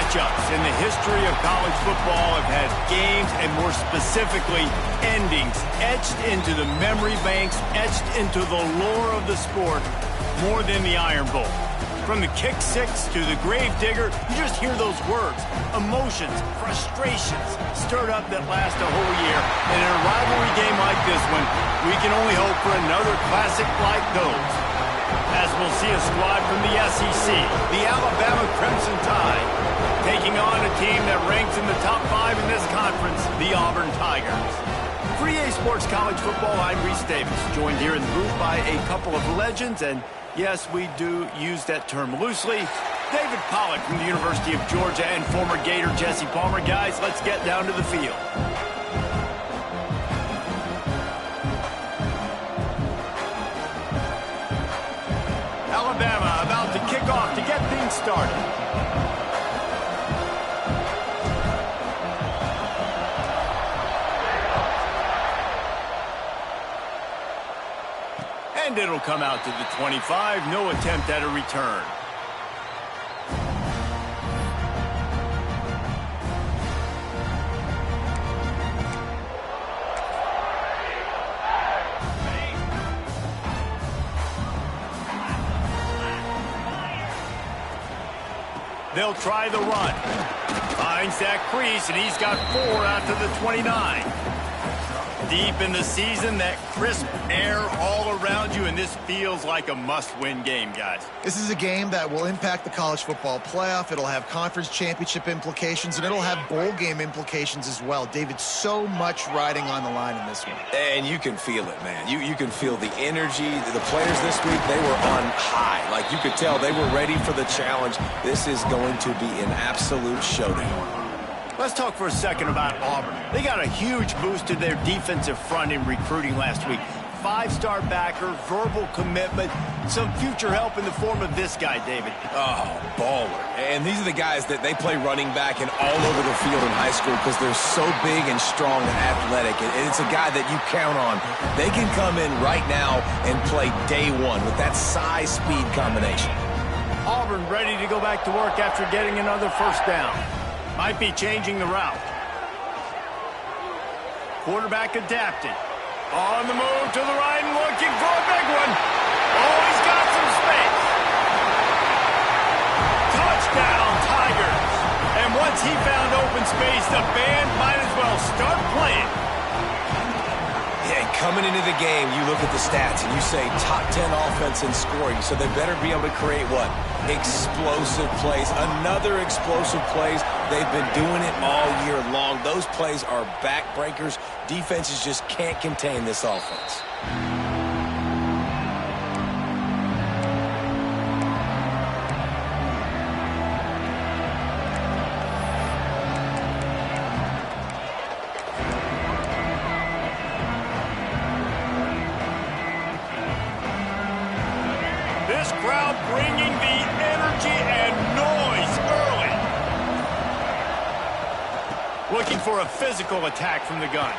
matchups in the history of college football have had games, and more specifically, endings etched into the memory banks, etched into the lore of the sport, more than the Iron Bowl. From the kick six to the grave digger, you just hear those words. Emotions, frustrations, stirred up that last a whole year. And in a rivalry game like this one, we can only hope for another classic like those. As we'll see a squad from the SEC, the Alabama Crimson Tide, taking on a team that ranks in the top 5 in this conference, the Auburn Tigers. For EA Sports College Football, I'm Reese Davis, joined here in the booth by a couple of legends, and yes, we do use that term loosely. David Pollack from the University of Georgia and former Gator Jesse Palmer. Guys, let's get down to the field. Alabama about to kick off to get things started. And it'll come out to the 25. No attempt at a return. They'll try the run. Finds that crease, and he's got 4 out to the 29. Deep in the season, that crisp air all around you, and this feels like a must-win game, guys. This is a game that will impact the college football playoff. It'll have conference championship implications, and it'll have bowl game implications as well. David, so much riding on the line in this one. And you can feel it, man. You can feel the energy. The players this week, they were on high. Like, you could tell they were ready for the challenge. This is going to be an absolute showdown. Let's talk for a second about Auburn. They got a huge boost to their defensive front in recruiting last week. 5-star backer, verbal commitment, some future help in the form of this guy, David. Oh, baller. And these are the guys that they play running back and all over the field in high school because they're so big and strong and athletic. And it's a guy that you count on. They can come in right now and play day one with that size-speed combination. Auburn ready to go back to work after getting another first down. Might be changing the route. Quarterback adapting. On the move to the right and looking for a big one. Oh, he's got some space. Touchdown, Tigers. And once he found open space, the band might as well start playing. Yeah, coming into the game, you look at the stats and you say top 10 offense in scoring, so they better be able to create what? Explosive plays. Another explosive plays. They've been doing it all year long. Those plays are backbreakers. Defenses just can't contain this offense. This crowd bringing the energy and noise early. Looking for a physical attack from the gun.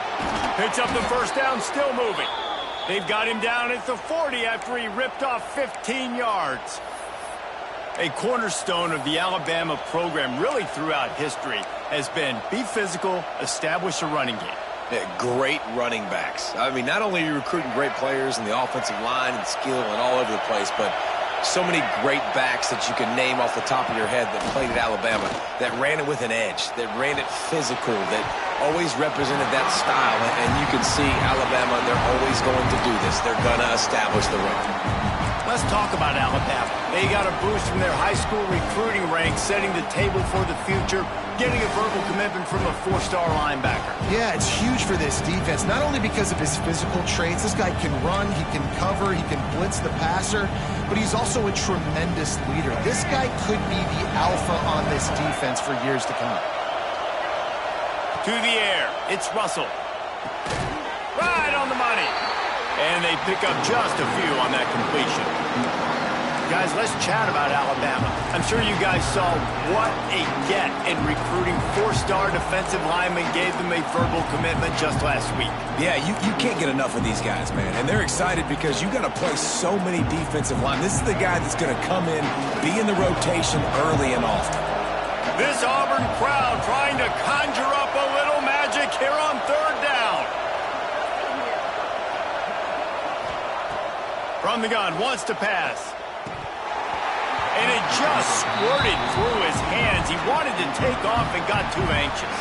Picks up the first down, still moving. They've got him down at the 40 after he ripped off 15 yards. A cornerstone of the Alabama program really throughout history has been be physical, establish a running game. Yeah, great running backs. I mean, not only are you recruiting great players in the offensive line and skill and all over the place, but so many great backs that you can name off the top of your head that played at Alabama, that ran it with an edge, that ran it physical, that always represented that style. And you can see Alabama, they're always going to do this. They're going to establish the run. Let's talk about Alabama. They got a boost from their high school recruiting ranks, setting the table for the future, getting a verbal commitment from a 4-star linebacker. Yeah, it's huge for this defense, not only because of his physical traits. This guy can run, he can cover, he can blitz the passer, but he's also a tremendous leader. This guy could be the alpha on this defense for years to come. To the air, it's Russell. Right on the money. And they pick up just a few on that completion. Guys, let's chat about Alabama. I'm sure you guys saw what a get in recruiting. 4-star defensive linemen gave them a verbal commitment just last week. Yeah, you can't get enough of these guys, man. And they're excited because you got to play so many defensive linemen. This is the guy that's going to come in, be in the rotation early and often. This Auburn crowd trying to conjure up a little magic here on third down. From the gun, wants to pass. And it just squirted through his hands. He wanted to take off and got too anxious.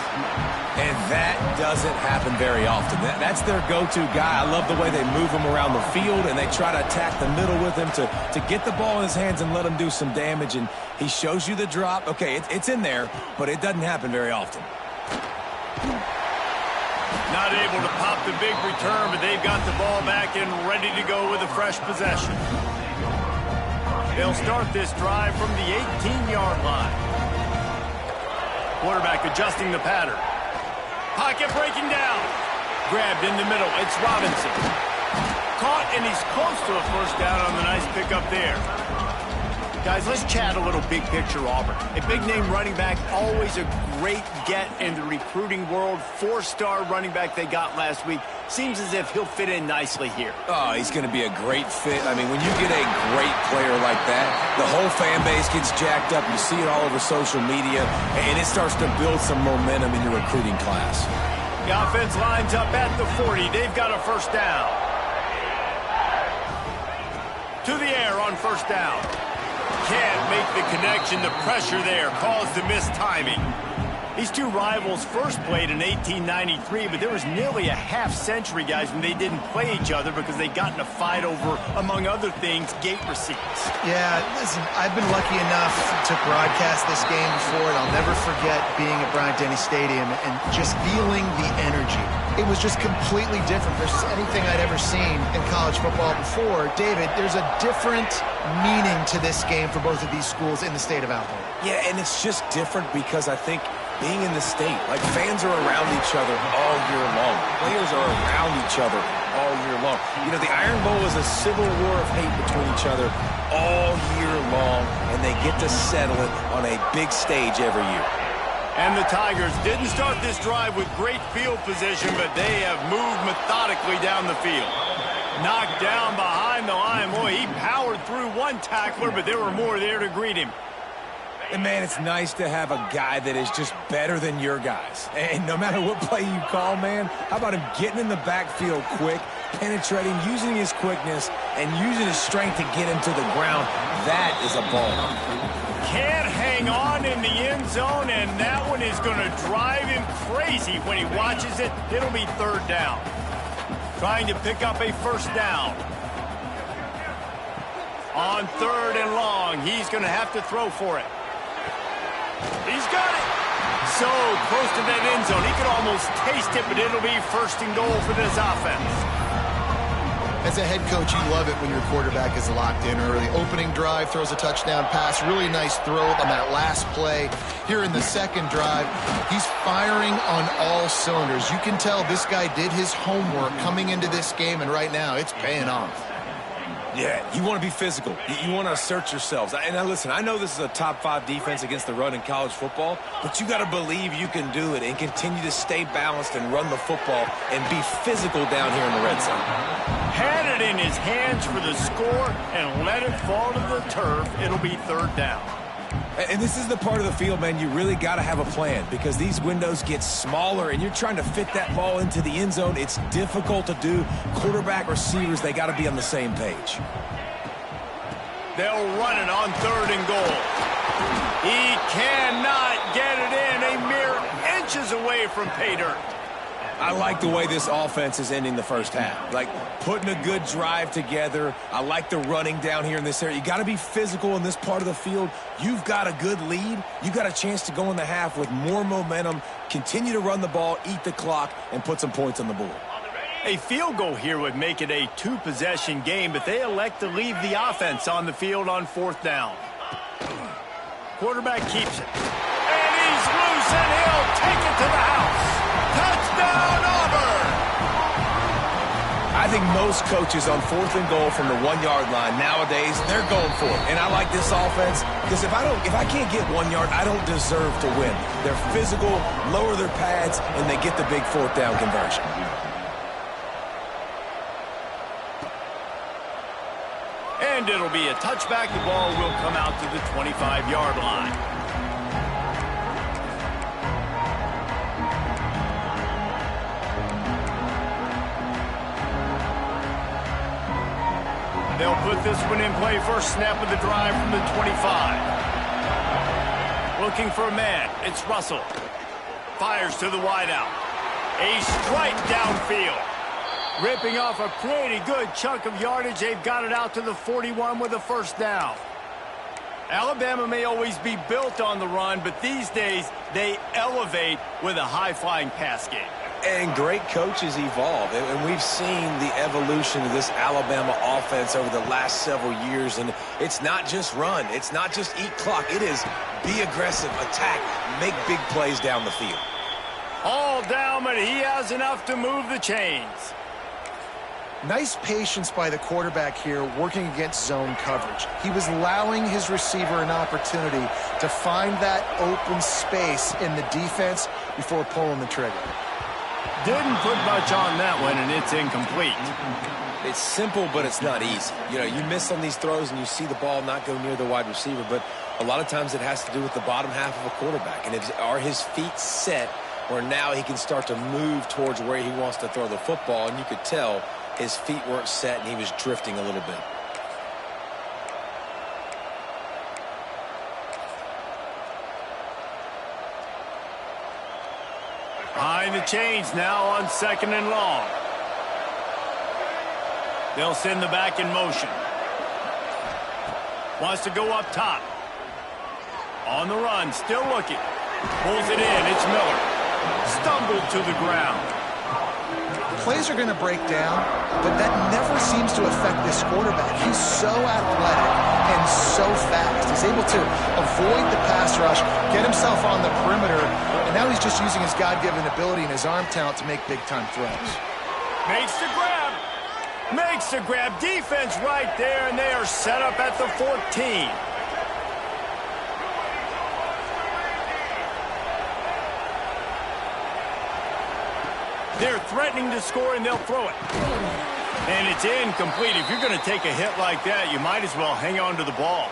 And that doesn't happen very often. That's their go-to guy. I love the way they move him around the field, and they try to attack the middle with him to get the ball in his hands and let him do some damage. And he shows you the drop. Okay, it's in there, but it doesn't happen very often. Not able to pop the big return, but they've got the ball back and ready to go with a fresh possession. They'll start this drive from the 18-yard line. Quarterback adjusting the pattern. Pocket breaking down. Grabbed in the middle. It's Robinson. Caught, and he's close to a first down on the nice pickup there. Guys, let's chat a little big picture Auburn. A big-name running back, always a great get in the recruiting world. Four-star running back they got last week. Seems as if he'll fit in nicely here. Oh, he's going to be a great fit. I mean, when you get a great player like that, the whole fan base gets jacked up. You see it all over social media, and it starts to build some momentum in your recruiting class. The offense lines up at the 40. They've got a first down. To the air on first down. Can't make the connection. The pressure there caused the missed timing. These two rivals first played in 1893, but there was nearly a half-century, guys, when they didn't play each other because they got in a fight over, among other things, gate receipts. Yeah, listen, I've been lucky enough to broadcast this game before, and I'll never forget being at Bryant-Denny Stadium and just feeling the energy. It was just completely different versus anything I'd ever seen in college football before. David, there's a different meaning to this game for both of these schools in the state of Alabama. Yeah, and it's just different because I think being in the state, like fans are around each other all year long. Players are around each other all year long. You know, the Iron Bowl is a civil war of hate between each other all year long, and they get to settle it on a big stage every year. And the Tigers didn't start this drive with great field position, but they have moved methodically down the field. Knocked down behind the line. Boy, he powered through one tackler, but there were more there to greet him. And, man, it's nice to have a guy that is just better than your guys. And no matter what play you call, man, how about him getting in the backfield quick, penetrating, using his quickness, and using his strength to get him to the ground? That is a ball. Can't hang on in the end zone, and that one is going to drive him crazy when he watches it. It'll be third down. Trying to pick up a first down. On third and long, he's going to have to throw for it. He's got it. So close to that end zone. He could almost taste it, but it'll be first and goal for this offense. As a head coach, you love it when your quarterback is locked in early. Opening drive, throws a touchdown pass. Really nice throw on that last play. Here in the second drive, he's firing on all cylinders. You can tell this guy did his homework coming into this game, and right now it's paying off. Yeah, you want to be physical. You want to assert yourselves. And now listen, I know this is a top-5 defense against the run in college football, but you got to believe you can do it and continue to stay balanced and run the football and be physical down here in the red zone. Had it in his hands for the score and let it fall to the turf. It'll be third down. And this is the part of the field, man, you really got to have a plan because these windows get smaller and you're trying to fit that ball into the end zone. It's difficult to do. Quarterback, receivers, they got to be on the same page. They'll run it on third and goal. He cannot get it in. A mere inches away from pay dirt. I like the way this offense is ending the first half. Like, putting a good drive together. I like the running down here in this area. You got to be physical in this part of the field. You've got a good lead. You've got a chance to go in the half with more momentum, continue to run the ball, eat the clock, and put some points on the board. A field goal here would make it a two-possession game, but they elect to leave the offense on the field on fourth down. Quarterback keeps it. And he's loose, and he'll take it to the house. Touchdown, Auburn! I think most coaches on fourth and goal from the 1-yard line nowadays, they're going for it. And I like this offense because if I can't get 1 yard, I don't deserve to win. They're physical, lower their pads, and they get the big fourth down conversion. And it'll be a touchback. The ball will come out to the 25-yard line. They'll put this one in play. First snap of the drive from the 25. Looking for a man. It's Russell. Fires to the wideout. A strike downfield. Ripping off a pretty good chunk of yardage. They've got it out to the 41 with a first down. Alabama may always be built on the run, but these days they elevate with a high-flying pass game. And great coaches evolve, and we've seen the evolution of this Alabama offense over the last several years, and it's not just run, it's not just eat clock, it is be aggressive, attack, make big plays down the field. All down, but he has enough to move the chains. Nice patience by the quarterback here working against zone coverage. He was allowing his receiver an opportunity to find that open space in the defense before pulling the trigger. Didn't put much on that one, and it's incomplete. It's simple, but it's not easy. You know, you miss on these throws and you see the ball not go near the wide receiver, but a lot of times it has to do with the bottom half of a quarterback. And are his feet set where now he can start to move towards where he wants to throw the football? And you could tell his feet weren't set and he was drifting a little bit. Behind the chains now on 2nd and long. They'll send the back in motion. Wants to go up top. On the run, still looking. Pulls it in, it's Miller. Stumbled to the ground. Plays are going to break down, but that never seems to affect this quarterback. He's so athletic and so fast. He's able to avoid the pass rush, get himself on the perimeter, and now he's just using his God-given ability and his arm talent to make big-time throws. Makes the grab. Makes the grab. Defense right there, and they are set up at the 14. They're threatening to score, and they'll throw it. And it's incomplete. If you're going to take a hit like that, you might as well hang on to the ball.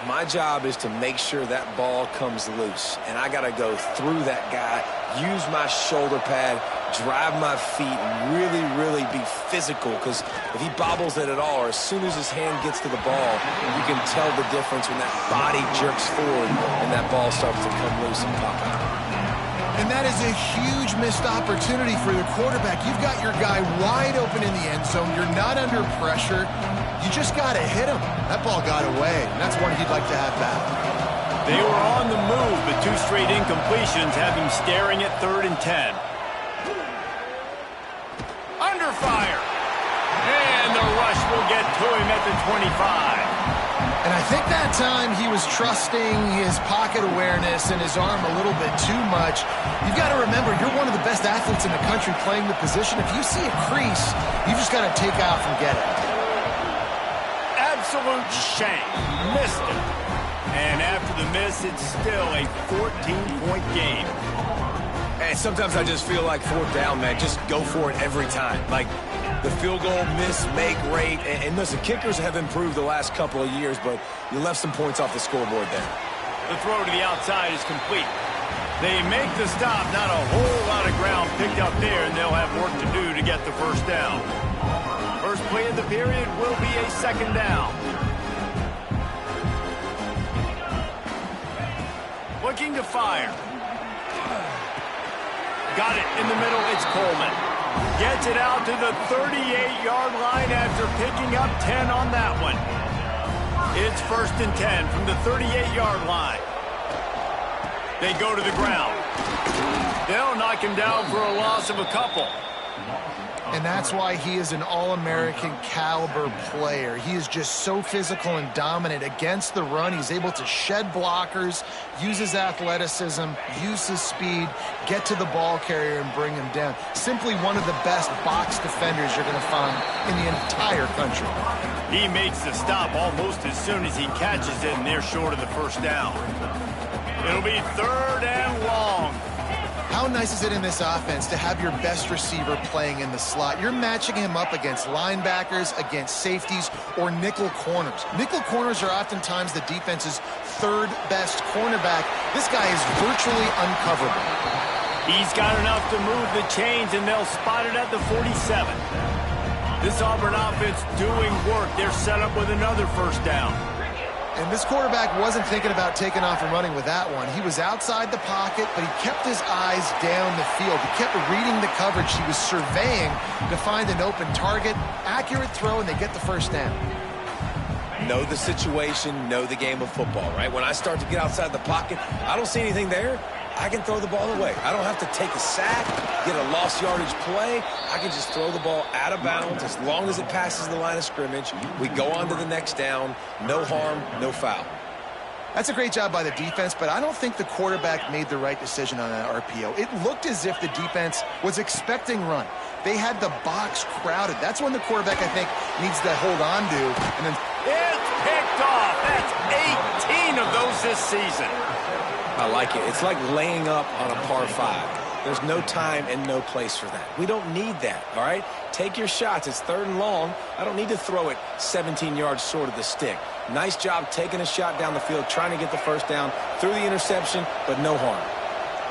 My job is to make sure that ball comes loose, and I got to go through that guy, use my shoulder pad, drive my feet, and really, really be physical, because if he bobbles it at all, or as soon as his hand gets to the ball, you can tell the difference when that body jerks forward and that ball starts to come loose and pop out. And that is a huge missed opportunity for the quarterback. You've got your guy wide open in the end zone. You're not under pressure. You just got to hit him. That ball got away, and that's one he'd like to have back. They were on the move, but 2 straight incompletions have him staring at 3rd and 10. Under fire. And the rush will get to him at the 25. And I think that time he was trusting his pocket awareness and his arm a little bit too much. You've got to remember, you're one of the best athletes in the country playing the position. If you see a crease, you just got to take off and get it. Absolute shame. Missed it. And after the miss, it's still a 14-point game. And sometimes I just feel like 4th down, man. Just go for it every time. Like, the field goal, miss, make rate. And listen, kickers have improved the last couple of years, but you left some points off the scoreboard there. The throw to the outside is complete. They make the stop. Not a whole lot of ground picked up there, and they'll have work to do to get the first down. First play of the period will be a 2nd down. Looking to fire. Got it in the middle. It's Coleman. Gets it out to the 38-yard line after picking up 10 on that one. It's 1st and 10 from the 38-yard line. They go to the ground. They'll knock him down for a loss of a couple. And that's why he is an All-American caliber player. He is just so physical and dominant against the run. He's able to shed blockers, use his athleticism, use his speed, get to the ball carrier and bring him down. Simply one of the best box defenders you're going to find in the entire country. He makes the stop almost as soon as he catches it, and they're short of the first down. It'll be 3rd and long. How nice is it in this offense to have your best receiver playing in the slot? You're matching him up against linebackers, against safeties, or nickel corners. Nickel corners are oftentimes the defense's 3rd best cornerback. This guy is virtually uncoverable. He's got enough to move the chains, and they'll spot it at the 47. This Auburn offense doing work. They're set up with another first down. And this quarterback wasn't thinking about taking off and running with that one. He was outside the pocket, but he kept his eyes down the field. He kept reading the coverage. He was surveying to find an open target. Accurate throw, and they get the first down. Know the situation, know the game of football, right? When I start to get outside the pocket, I don't see anything there, I can throw the ball away. I don't have to take a sack, get a lost yardage play. I can just throw the ball out of bounds as long as it passes the line of scrimmage. We go on to the next down. No harm, no foul. That's a great job by the defense, but I don't think the quarterback made the right decision on that RPO. It looked as if the defense was expecting run. They had the box crowded. That's when the quarterback, I think, needs to hold on to. And then it's picked off. That's 18 of those this season. I like it. It's like laying up on a par 5. There's no time and no place for that. We don't need that, all right? Take your shots. It's 3rd and long. I don't need to throw it 17 yards short of the stick. Nice job taking a shot down the field, trying to get the first down through the interception, but no harm.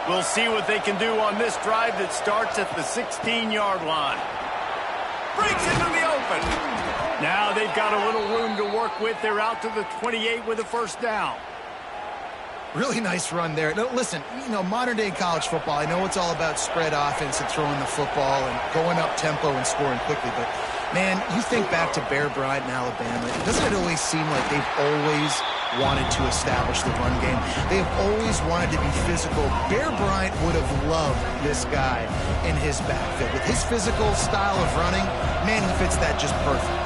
We'll see what they can do on this drive that starts at the 16-yard line. Breaks into the open. Now they've got a little room to work with. They're out to the 28 with a first down. Really nice run there. Now, listen, you know, modern-day college football, I know it's all about spread offense and throwing the football and going up tempo and scoring quickly, but, man, you think back to Bear Bryant in Alabama, doesn't it always seem like they've always wanted to establish the run game? They have always wanted to be physical. Bear Bryant would have loved this guy in his backfield. With his physical style of running, man, he fits that just perfect.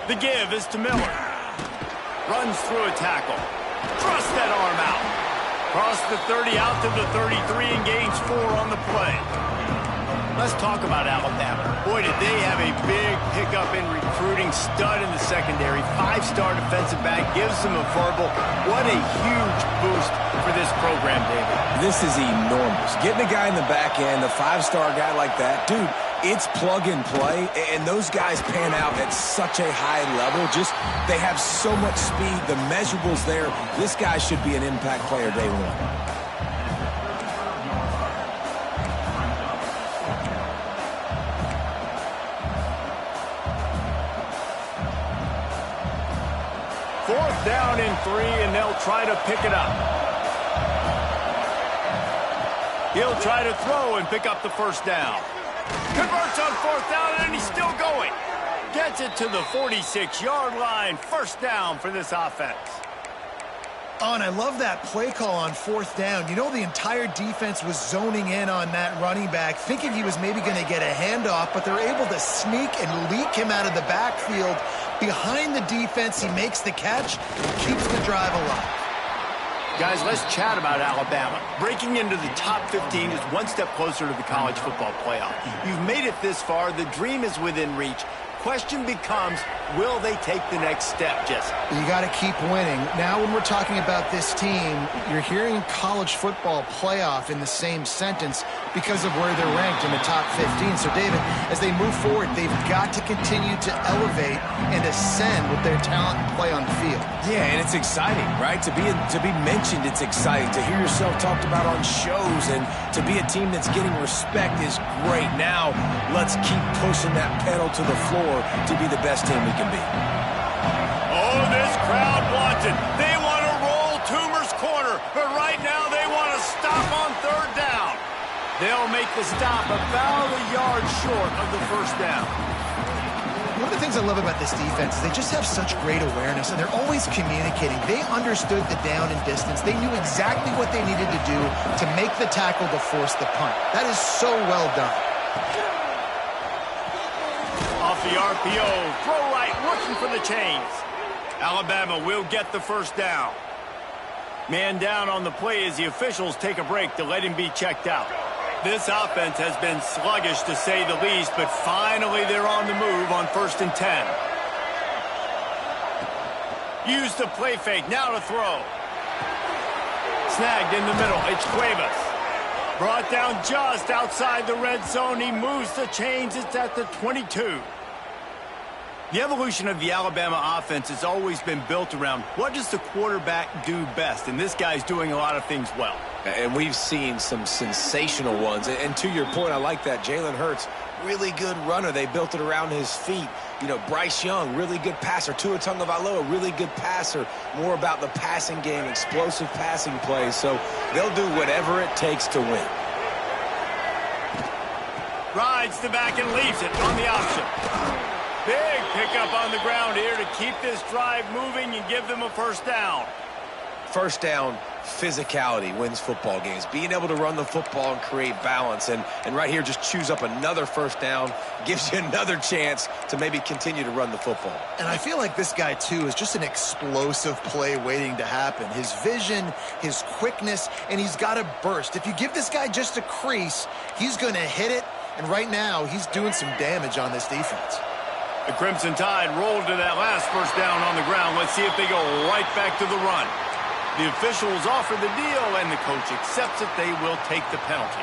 The give is to Miller. Runs through a tackle. Thrust that arm out. Cross the 30 out to the 33 and gains 4 on the play. Let's talk about Alabama. Boy, did they have a big pickup in recruiting. Stud in the secondary. 5-star defensive back. Gives them a verbal. What a huge boost for this program, David. This is enormous. Getting a guy in the back end, a 5-star guy like that, dude, it's plug and play, and those guys pan out at such a high level. Just, they have so much speed. The measurables there. This guy should be an impact player day one. Fourth down and 3, and they'll try to pick it up. He'll try to throw and pick up the first down. Converts on 4th down, and he's still going. Gets it to the 46-yard line. First down for this offense. Oh, and I love that play call on 4th down. You know, the entire defense was zoning in on that running back, thinking he was maybe going to get a handoff, but they're able to sneak and leak him out of the backfield. Behind the defense, he makes the catch and keeps the drive alive. Guys, let's chat about Alabama. Breaking into the top 15 is one step closer to the college football playoff. You've made it this far. The dream is within reach. Question becomes, will they take the next step, Jesse? You got to keep winning. Now when we're talking about this team, you're hearing college football playoff in the same sentence because of where they're ranked in the top 15. So, David, as they move forward, they've got to continue to elevate and ascend with their talent and play on the field. Yeah, and it's exciting, right? To be mentioned, it's exciting. To hear yourself talked about on shows and to be a team that's getting respect is great. Now, let's keep pushing that pedal to the floor to be the best team we can be. Oh, this crowd wants it. They want to roll Toomer's corner, but right now they want to stop on 3rd down. They'll make the stop about a yard short of the first down. One of the things I love about this defense is they just have such great awareness, and they're always communicating. They understood the down and distance. They knew exactly what they needed to do to make the tackle to force the punt. That is so well done. Off the RPO, throw right, looking for the chains. Alabama will get the first down. Man down on the play as the officials take a break to let him be checked out. This offense has been sluggish to say the least, but finally they're on the move on 1st and 10. Use the play fake, now to throw. Snagged in the middle, it's Cuevas. Brought down just outside the red zone. He moves the chains. It's at the 22. The evolution of the Alabama offense has always been built around what does the quarterback do best, and this guy's doing a lot of things well. And we've seen some sensational ones. And to your point, I like that. Jalen Hurts, really good runner. They built it around his feet. You know, Bryce Young, really good passer. Tua Tagovailoa, really good passer. More about the passing game, explosive passing plays. So they'll do whatever it takes to win. Rides the back and leaves it on the option. Big pickup on the ground here to keep this drive moving and give them a first down. First down, physicality wins football games. Being able to run the football and create balance. And right here, just choose up another first down. Gives you another chance to maybe continue to run the football. And I feel like this guy, too, is just an explosive play waiting to happen. His vision, his quickness, and he's got a burst. If you give this guy just a crease, he's going to hit it. And right now, he's doing some damage on this defense. The Crimson Tide rolled to that last first down on the ground. Let's see if they go right back to the run. The officials offer the deal, and the coach accepts it. They will take the penalty.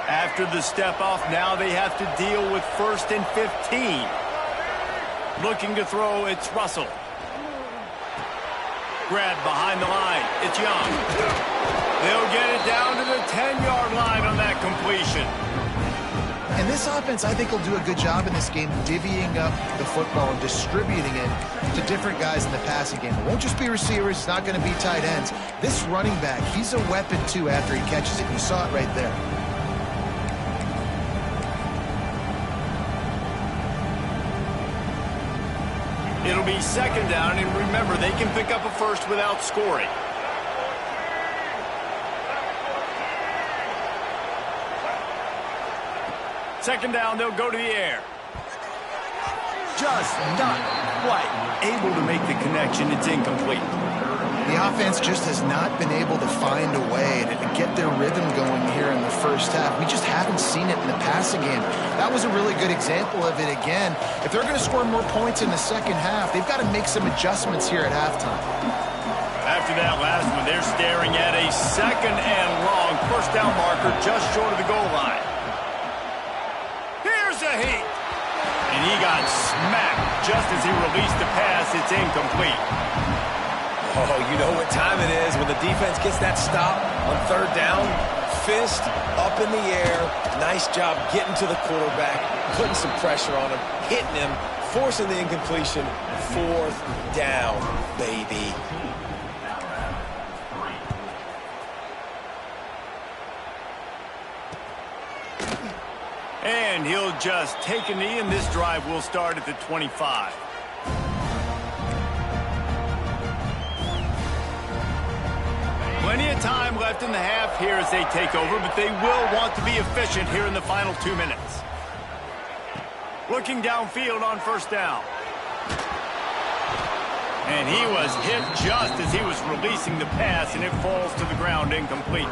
After the step-off, now they have to deal with 1st and 15. Looking to throw, it's Russell. Grab behind the line. It's Young. They'll get it down to the 10-yard line on that completion. And this offense, I think, will do a good job in this game divvying up the football and distributing it to different guys in the passing game. It won't just be receivers. It's not going to be tight ends. This running back, he's a weapon, too, after he catches it. You saw it right there. It'll be 2nd down, and remember, they can pick up a first without scoring. Second down, they'll go to the air. Just not quite able to make the connection. It's incomplete. The offense just has not been able to find a way to get their rhythm going here in the first half. We just haven't seen it in the passing game. That was a really good example of it again. If they're going to score more points in the second half, they've got to make some adjustments here at halftime. After that last one, they're staring at a 2nd and long first down marker just short of the goal line. Here's a heat. And he got smacked just as he released the pass. It's incomplete. Oh, you know what time it is when the defense gets that stop on 3rd down. Fist up in the air. Nice job getting to the quarterback, putting some pressure on him, hitting him, forcing the incompletion. 4th down, baby. And he'll just take a knee, and this drive will start at the 25. Plenty of time left in the half here as they take over, but they will want to be efficient here in the final 2 minutes. Looking downfield on 1st down. And he was hit just as he was releasing the pass, and it falls to the ground incomplete.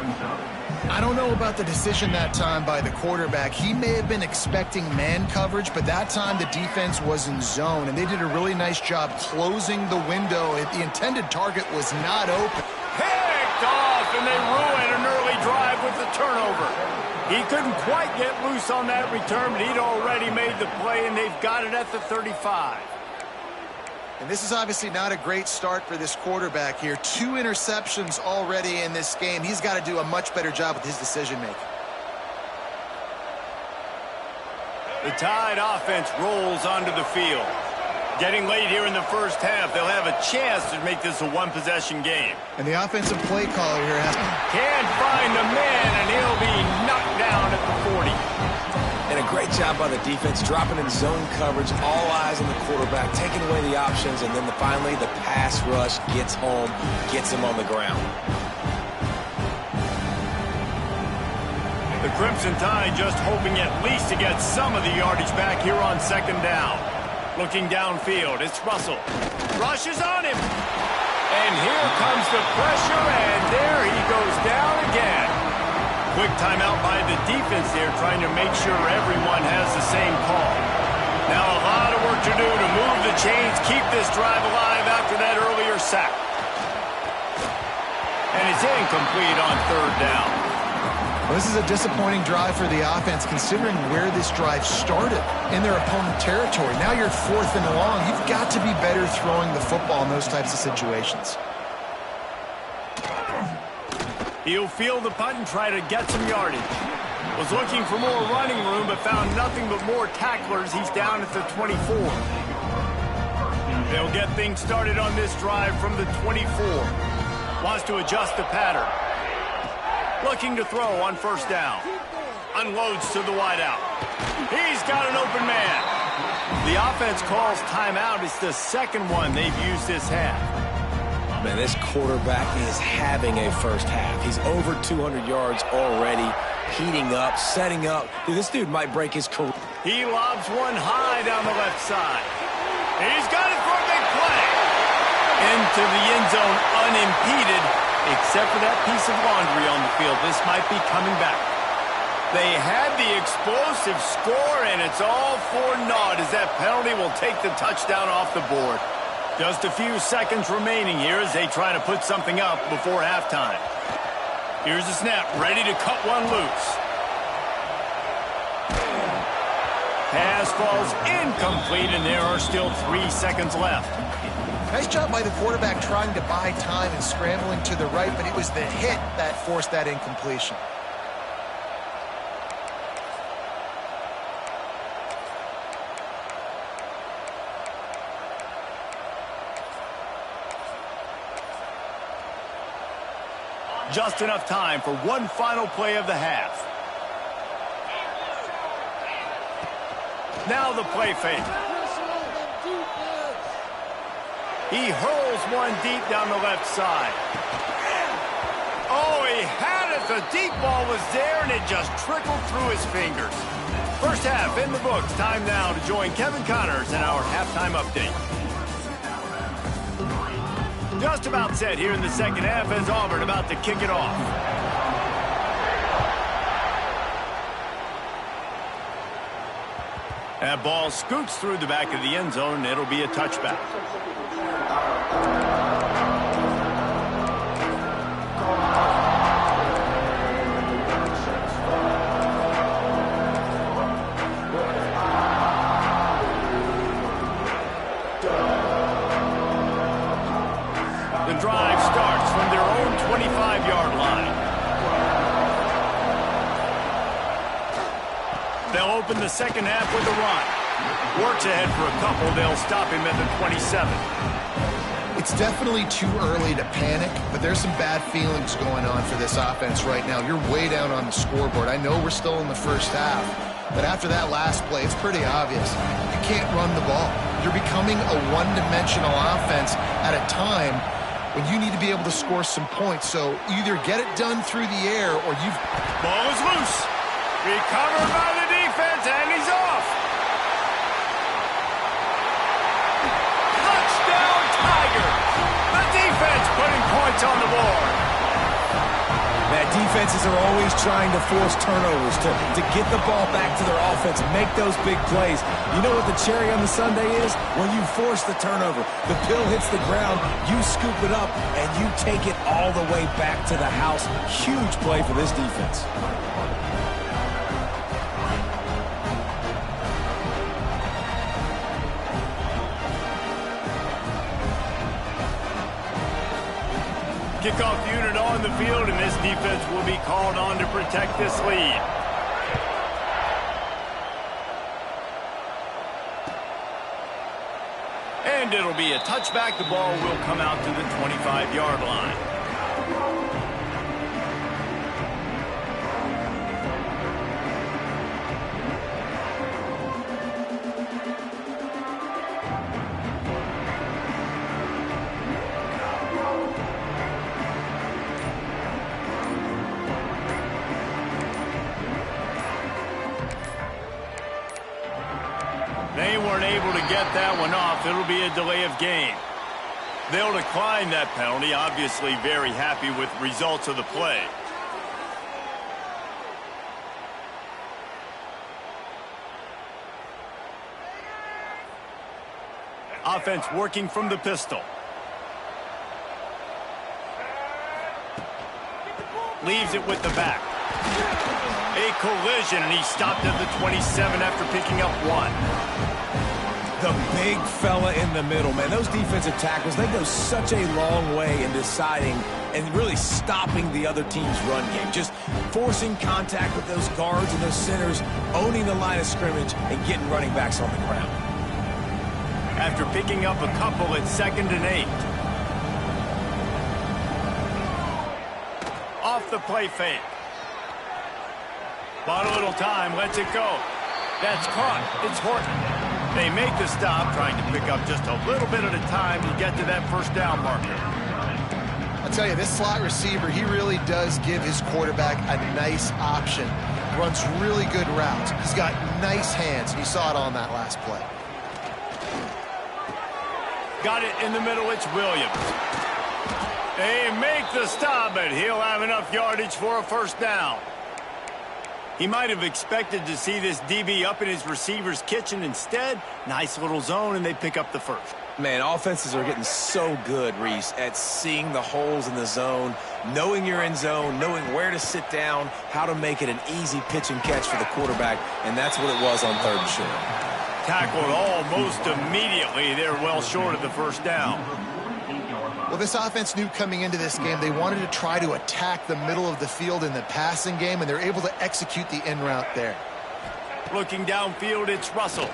I don't know about the decision that time by the quarterback. He may have been expecting man coverage, but that time the defense was in zone, and they did a really nice job closing the window. The intended target was not open. Picked off, and they ruin an early drive with the turnover. He couldn't quite get loose on that return, but he'd already made the play, and they've got it at the 35. And this is obviously not a great start for this quarterback here. 2 interceptions already in this game. He's got to do a much better job with his decision-making. The Tide offense rolls onto the field. Getting late here in the first half, they'll have a chance to make this a one-possession game. And the offensive play caller here has... Can't find the man, and he'll be knocked down at the 40. And a great job by the defense, dropping in zone coverage, all eyes on the quarterback, taking away the options, and then finally the pass rush gets home, gets him on the ground. The Crimson Tide just hoping at least to get some of the yardage back here on 2nd down. Looking downfield, it's Russell. Rushes on him. And here comes the pressure, and there he goes down again. Quick timeout by the defense there, trying to make sure everyone has the same call. Now a lot of work to do to move the chains, keep this drive alive after that earlier sack. And it's incomplete on 3rd down. Well, this is a disappointing drive for the offense, considering where this drive started in their opponent territory. Now you're 4th and long. You've got to be better throwing the football in those types of situations. He'll field the punt and try to get some yardage. Was looking for more running room, but found nothing but more tacklers. He's down at the 24. They'll get things started on this drive from the 24. Wants to adjust the pattern. Looking to throw on 1st down. Unloads to the wideout. He's got an open man. The offense calls timeout. It's the 2nd one they've used this half. Man, this quarterback is having a first half. He's over 200 yards already, heating up, setting up. Dude, this dude might break his career. He lobs one high down the left side. He's got it for a big play. Into the end zone unimpeded, except for that piece of laundry on the field. This might be coming back. They had the explosive score, and it's all for naught as that penalty will take the touchdown off the board. Just a few seconds remaining here as they try to put something up before halftime. Here's the snap, ready to cut one loose. Pass falls incomplete, and there are still 3 seconds left. Nice job by the quarterback trying to buy time and scrambling to the right, but it was the hit that forced that incompletion. Just enough time for one final play of the half. Now the play fake. He hurls one deep down the left side. Oh, he had it. The deep ball was there, and it just trickled through his fingers. First half in the books. Time now to join Kevin Connors in our halftime update. Just about set here in the second half as Auburn about to kick it off. That ball scoots through the back of the end zone. It'll be a touchback. The drive starts from their own 25-yard line. They'll open the second half with a run. Works ahead for a couple. They'll stop him at the 27. It's definitely too early to panic, but there's some bad feelings going on for this offense right now. You're way down on the scoreboard. I know we're still in the first half, but after that last play, it's pretty obvious. You can't run the ball. You're becoming a one-dimensional offense at a time when you need to be able to score some points. So either get it done through the air or you've... Ball is loose. Recovered by the defense, and he's off. Touchdown, Tigers. The defense putting points on the board. That defenses are always trying to force turnovers to get the ball back to their offense and make those big plays. You know what the cherry on the sundae is? When you force the turnover, the pill hits the ground, you scoop it up, and you take it all the way back to the house. Huge play for this defense. Kickoff unit on the field, and this defense will be called on to protect this lead. And it'll be a touchback. The ball will come out to the 25-yard line. They weren't able to get that one off. It'll be a delay of game. They'll decline that penalty, obviously very happy with results of the play. Offense working from the pistol. Leaves it with the back. A collision, and he stopped at the 27 after picking up 1. The big fella in the middle, man. Those defensive tackles, they go such a long way in deciding and really stopping the other team's run game. Just forcing contact with those guards and those centers, owning the line of scrimmage, and getting running backs on the ground. After picking up a couple at 2nd and 8. Off the play fake. Bought a little time, lets it go. That's caught. It's Horton. They make the stop, trying to pick up just a little bit at a time to get to that first down marker. I'll tell you, this slot receiver, he really does give his quarterback a nice option. Runs really good routes. He's got nice hands. You saw it on that last play. Got it in the middle. It's Williams. They make the stop, but he'll have enough yardage for a first down. He might have expected to see this DB up in his receiver's kitchen. Instead, nice little zone, and they pick up the first. Man, offenses are getting so good, Reese, at seeing the holes in the zone, knowing you're in zone, knowing where to sit down, how to make it an easy pitch and catch for the quarterback, and that's what it was on 3rd and short. Tackled almost immediately. They're well short of the first down. Well, this offense knew coming into this game they wanted to try to attack the middle of the field in the passing game, and they're able to execute the in route there. Looking downfield, it's Russell.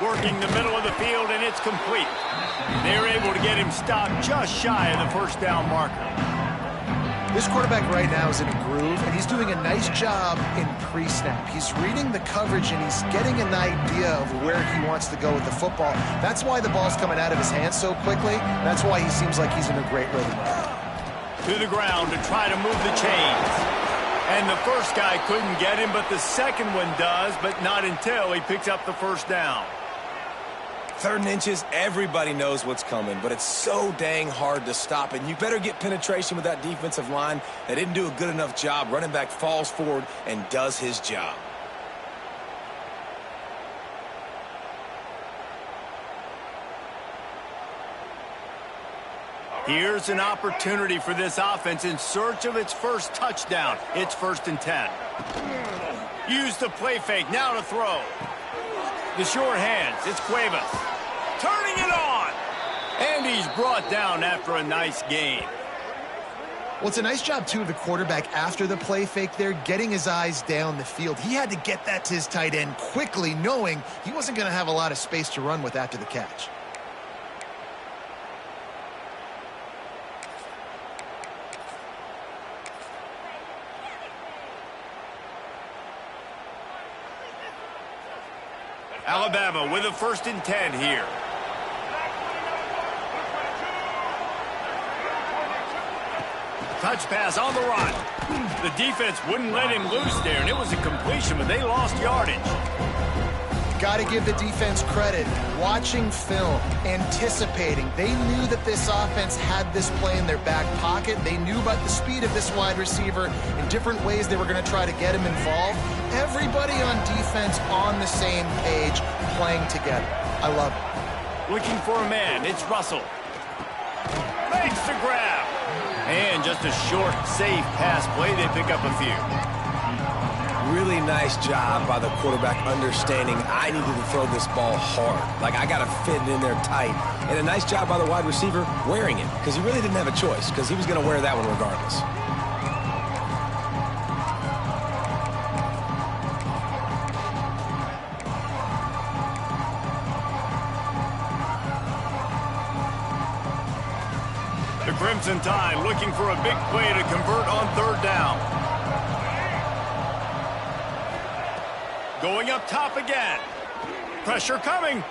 Working the middle of the field, and it's complete. They're able to get him stopped just shy of the first down marker. This quarterback right now is in a groove, and he's doing a nice job in pre-snap. He's reading the coverage, and he's getting an idea of where he wants to go with the football. That's why the ball's coming out of his hands so quickly. That's why he seems like he's in a great rhythm right now. To the ground to try to move the chains. And the first guy couldn't get him, but the second one does, but not until he picks up the first down. 3rd and inches, everybody knows what's coming, but it's so dang hard to stop, and you better get penetration with that defensive line. They didn't do a good enough job. Running back falls forward and does his job. Here's an opportunity for this offense in search of its first touchdown. It's 1st and 10. Use the play fake, now to throw. The short hands, it's Cuevas. Turning it on! And he's brought down after a nice gain. Well, it's a nice job, too, of the quarterback after the play fake there, getting his eyes down the field. He had to get that to his tight end quickly, knowing he wasn't going to have a lot of space to run with after the catch. Alabama with a 1st and 10 here. Touch pass on the run. The defense wouldn't let him loose there, and it was a completion, but they lost yardage. Got to give the defense credit. Watching film, anticipating. They knew that this offense had this play in their back pocket. They knew about the speed of this wide receiver in different ways they were going to try to get him involved. Everybody on defense on the same page, playing together. I love it. Looking for a man. It's Russell. Makes the grab. And just a short, safe pass play. They pick up a few. Really nice job by the quarterback understanding I needed to throw this ball hard. Like, I got to fit it in there tight. And a nice job by the wide receiver wearing it, because he really didn't have a choice, because he was going to wear that one regardless. The Crimson Tide looking for a big play to convert on 3rd down. Going up top again. Pressure coming.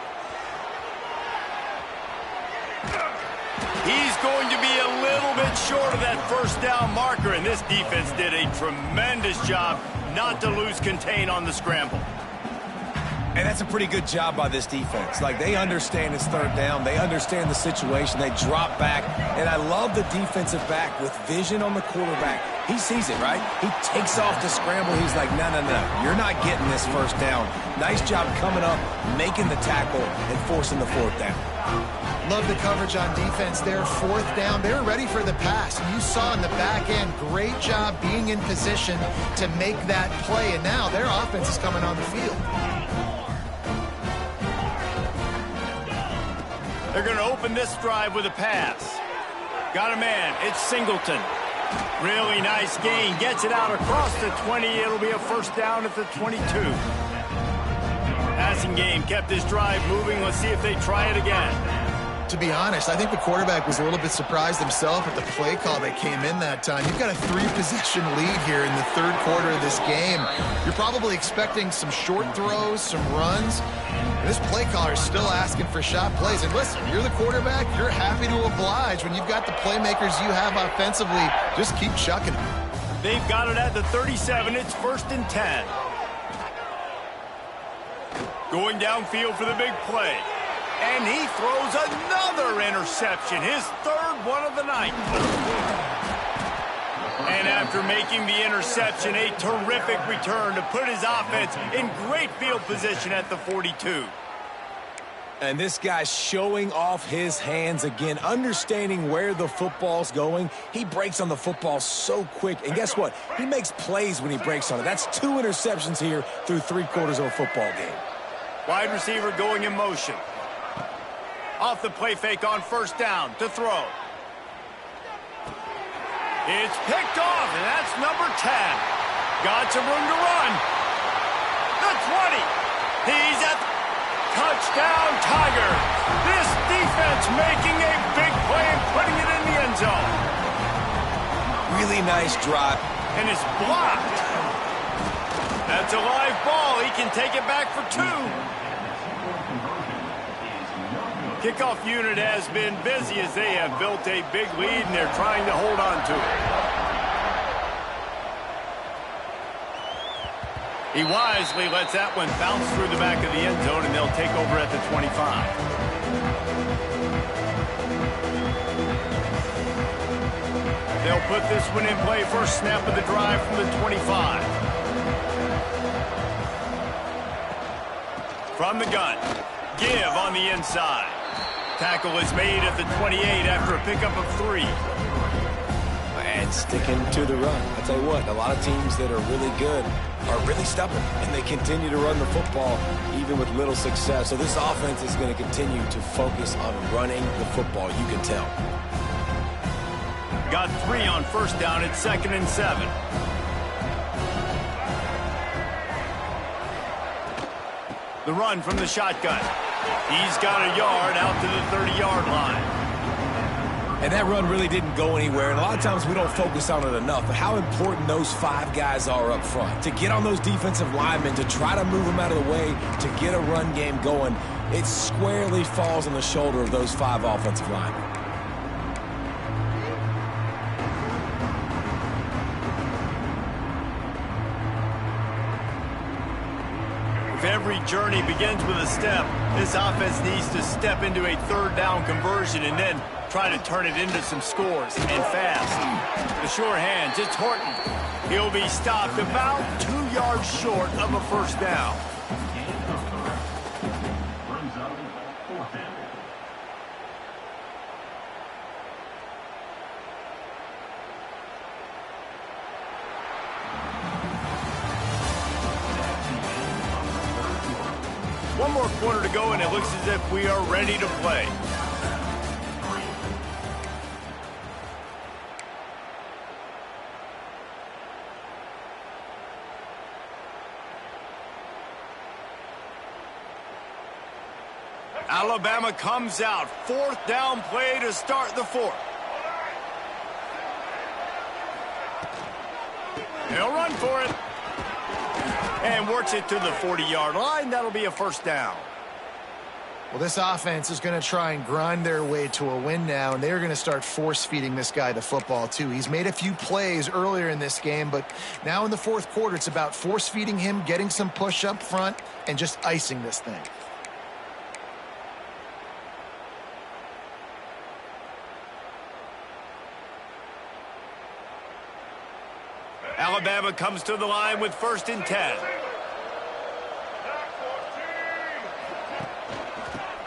He's going to be a little bit short of that first down marker, and this defense did a tremendous job not to lose contain on the scramble. And that's a pretty good job by this defense. Like, they understand it's 3rd down. They understand the situation. They drop back. And I love the defensive back with vision on the quarterback. He sees it, right? He takes off to scramble. He's like, no, no, no. You're not getting this first down. Nice job coming up, making the tackle, and forcing the 4th down. Love the coverage on defense there. 4th down. They're ready for the pass. You saw in the back end, great job being in position to make that play. And now their offense is coming on the field. They're going to open this drive with a pass. Got a man. It's Singleton. Really nice gain. Gets it out across the 20. It'll be a first down at the 22. Passing game kept this drive moving. Let's see if they try it again. To be honest, I think the quarterback was a little bit surprised himself at the play call that came in that time. You've got a 3-possession lead here in the 3rd quarter of this game. You're probably expecting some short throws, some runs. And this play caller is still asking for shot plays. And listen, you're the quarterback. You're happy to oblige when you've got the playmakers you have offensively. Just keep chucking them. They've got it at the 37. It's 1st and 10. Going downfield for the big play. And he throws another interception, his 3rd one of the night. And after making the interception, a terrific return to put his offense in great field position at the 42. And this guy's showing off his hands again, understanding where the football's going. He breaks on the football so quick. And guess what? He makes plays when he breaks on it. That's 2 interceptions here through 3 quarters of a football game. Wide receiver going in motion. Off the play fake on 1st down to throw. It's picked off, and that's number 10. Got some room to run. The 20. He's at touchdown, Tiger. This defense making a big play and putting it in the end zone. Really nice drive. And it's blocked. That's a live ball. He can take it back for 2. Kickoff unit has been busy as they have built a big lead and they're trying to hold on to it. He wisely lets that one bounce through the back of the end zone and they'll take over at the 25. They'll put this one in play. First snap of the drive from the 25. From the gun. Give on the inside. Tackle is made at the 28 after a pickup of 3. And sticking to the run. I tell you what, a lot of teams that are really good are really stubborn, and they continue to run the football even with little success. So this offense is going to continue to focus on running the football, you can tell. Got 3 on 1st down. It's 2nd and 7. The run from the shotgun. He's got a yard out to the 30-yard line. And that run really didn't go anywhere. And a lot of times we don't focus on it enough. But how important those 5 guys are up front. To get on those defensive linemen, to try to move them out of the way, to get a run game going, it squarely falls on the shoulder of those 5 offensive linemen. If every journey begins with a step, this offense needs to step into a 3rd down conversion and then try to turn it into some scores, and fast. The sure hands, it's Horton. He'll be stopped about 2 yards short of a 1st down. One more quarter to go, and it looks as if we are ready to play. Alabama comes out. 4th down play to start the 4th. He'll run for it. And works it to the 40-yard line. That'll be a 1st down. Well, this offense is going to try and grind their way to a win now, and they're going to start force-feeding this guy the football, too. He's made a few plays earlier in this game, but now in the 4th quarter, it's about force-feeding him, getting some push up front, and just icing this thing. Alabama comes to the line with 1st and 10.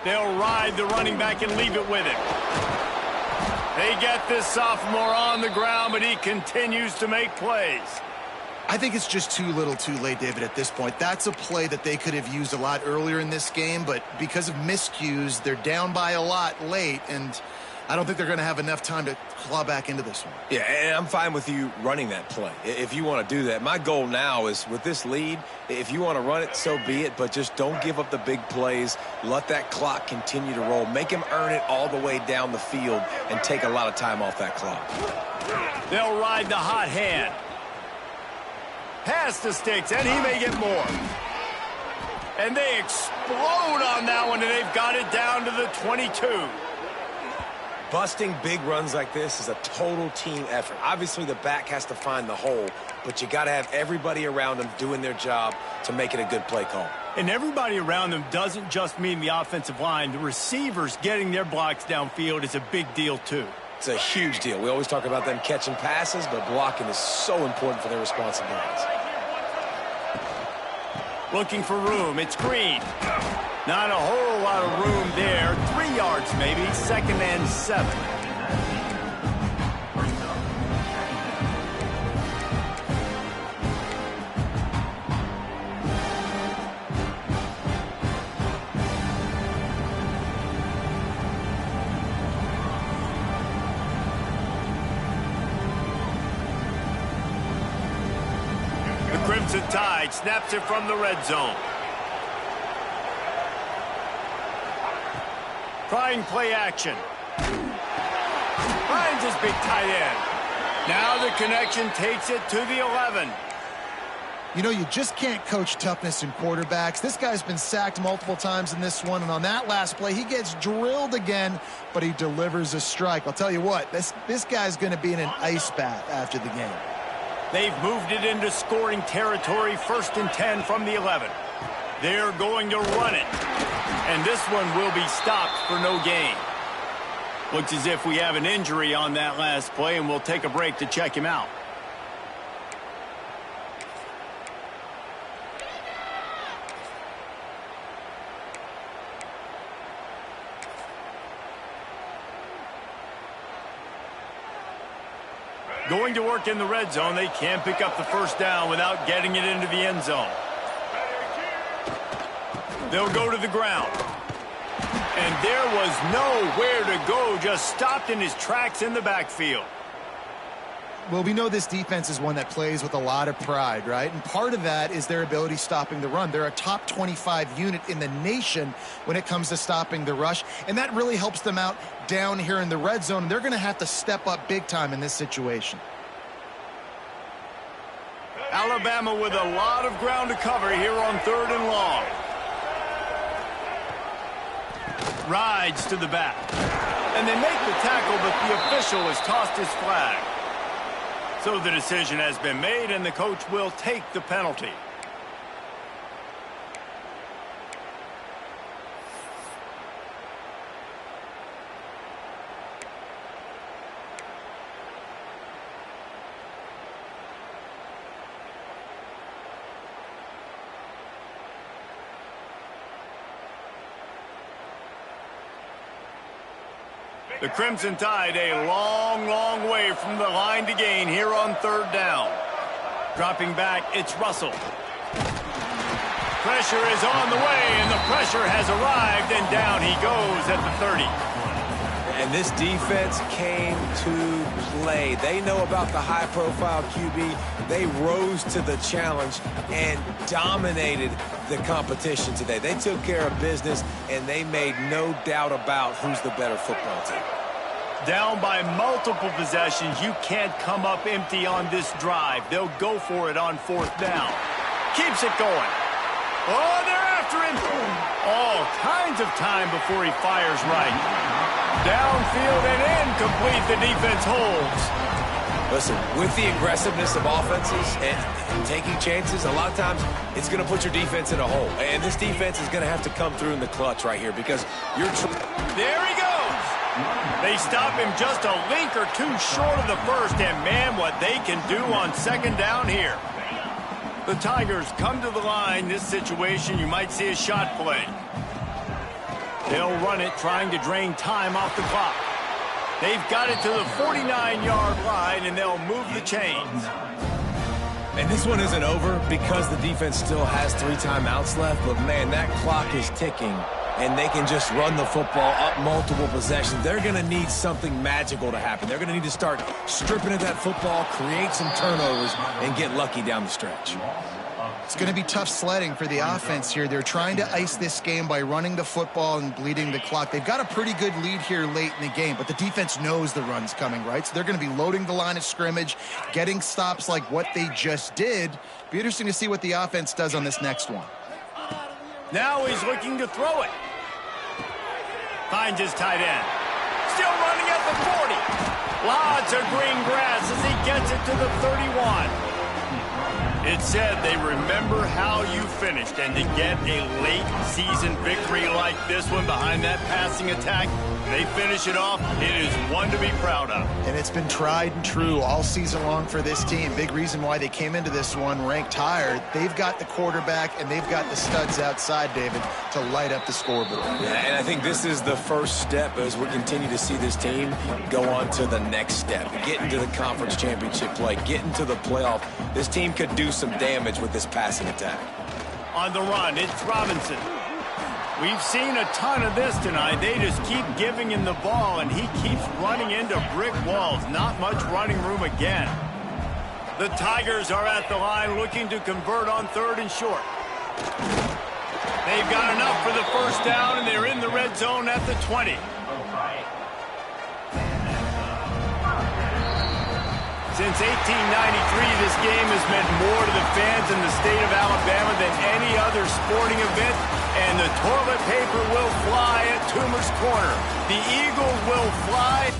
They'll ride the running back and leave it with him. They get this sophomore on the ground, but he continues to make plays. I think it's just too little too late, David, at this point. That's a play that they could have used a lot earlier in this game, but because of miscues, they're down by a lot late, and I don't think they're going to have enough time to claw back into this one. Yeah, and I'm fine with you running that play if you want to do that. My goal now is with this lead, if you want to run it, so be it, but just don't give up the big plays. Let that clock continue to roll. Make him earn it all the way down the field and take a lot of time off that clock. They'll ride the hot hand. Pass the sticks, and he may get more. And they explode on that one, and they've got it down to the 22. Busting big runs like this is a total team effort. Obviously, the back has to find the hole, but you got to have everybody around them doing their job to make it a good play call. And everybody around them doesn't just mean the offensive line. The receivers getting their blocks downfield is a big deal, too. It's a huge deal. We always talk about them catching passes, but blocking is so important for their responsibilities. Looking for room. It's Green. Not a whole lot of room there. 3 yards maybe. 2nd and 7. Crimson Tide snaps it from the red zone. Trying play action. Finds his big tight end. Now the connection takes it to the 11. You know, you just can't coach toughness in quarterbacks. This guy's been sacked multiple times in this one, and on that last play, he gets drilled again, but he delivers a strike. I'll tell you what, this guy's going to be in an ice bath after the game. They've moved it into scoring territory, 1st and 10 from the 11. They're going to run it. And this one will be stopped for no gain. Looks as if we have an injury on that last play, and we'll take a break to check him out. Going to work in the red zone. They can't pick up the 1st down without getting it into the end zone. They'll go to the ground. And there was nowhere to go, just stopped in his tracks in the backfield. Well, we know this defense is one that plays with a lot of pride, right? And part of that is their ability stopping the run. They're a top 25 unit in the nation when it comes to stopping the rush, and that really helps them out down here in the red zone. They're going to have to step up big time in this situation. Alabama with a lot of ground to cover here on 3rd and long. Rides to the back. And they make the tackle, but the official has tossed his flag. So the decision has been made, and the coach will take the penalty. The Crimson Tide a long, long way from the line to gain here on 3rd down. Dropping back, it's Russell. Pressure is on the way, and the pressure has arrived, and down he goes at the 30. And this defense came to play. They know about the high-profile QB. They rose to the challenge and dominated the competition today. They took care of business, and they made no doubt about who's the better football team. Down by multiple possessions, you can't come up empty on this drive. They'll go for it on 4th down. Keeps it going. Oh, they're after him. All kinds of time before he fires right. Downfield and incomplete, the defense holds. Listen, with the aggressiveness of offenses and taking chances, a lot of times it's going to put your defense in a hole. And this defense is going to have to come through in the clutch right here because you're... There he goes. They stop him just a link or two short of the 1st, and man, what they can do on 2nd down here. The Tigers come to the line. This situation, you might see a shot play. They'll run it, trying to drain time off the clock. They've got it to the 49-yard line, and they'll move the chains. And this one isn't over because the defense still has 3 timeouts left, but man, that clock is ticking, and they can just run the football up multiple possessions. They're going to need something magical to happen. They're going to need to start stripping at that football, create some turnovers, and get lucky down the stretch. It's going to be tough sledding for the offense here. They're trying to ice this game by running the football and bleeding the clock. They've got a pretty good lead here late in the game, but the defense knows the run's coming, right? So they're going to be loading the line of scrimmage, getting stops like what they just did. Be interesting to see what the offense does on this next one. Now he's looking to throw it. Finds his tight end. Still running at the 40. Lots of green grass as he gets it to the 31. It said they remember how you finished, and to get a late-season victory like this one behind that passing attack, they finish it off. It is one to be proud of. And it's been tried and true all season long for this team. Big reason why they came into this one ranked higher. They've got the quarterback, and they've got the studs outside, David, to light up the scoreboard. Yeah, and I think this is the first step as we continue to see this team go on to the next step, get into the conference championship play, get into the playoff. This team could do some damage with this passing attack. On the run, it's Robinson. We've seen a ton of this tonight. They just keep giving him the ball, and he keeps running into brick walls. Not much running room again. The Tigers are at the line looking to convert on 3rd and short. They've got enough for the first down, and they're in the red zone at the 20. Since 1893, this game has meant more to the fans in the state of Alabama than any other sporting event, and the toilet paper will fly at Toomer's Corner. The Eagles will fly.